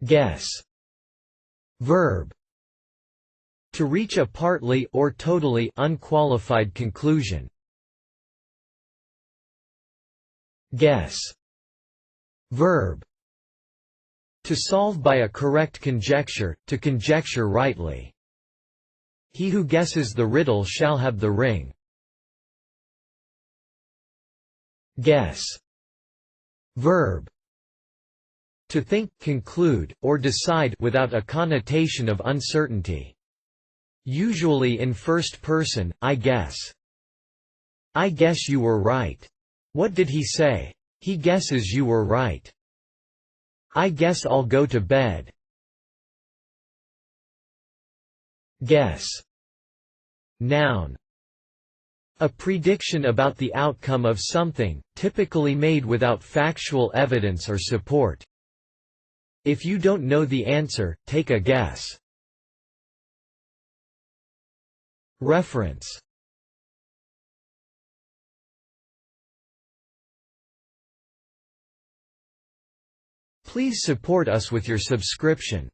Guess. Verb. To reach a partly or totally unqualified conclusion. Guess. Verb. To solve by a correct conjecture, to conjecture rightly. He who guesses the riddle shall have the ring. Guess. Verb. To think, conclude, or decide without a connotation of uncertainty. Usually in first person, I guess. I guess you were right. What did he say? He guesses you were right. I guess I'll go to bed. Guess. Noun. A prediction about the outcome of something, typically made without factual evidence or support. If you don't know the answer, take a guess. Reference. Please support us with your subscription.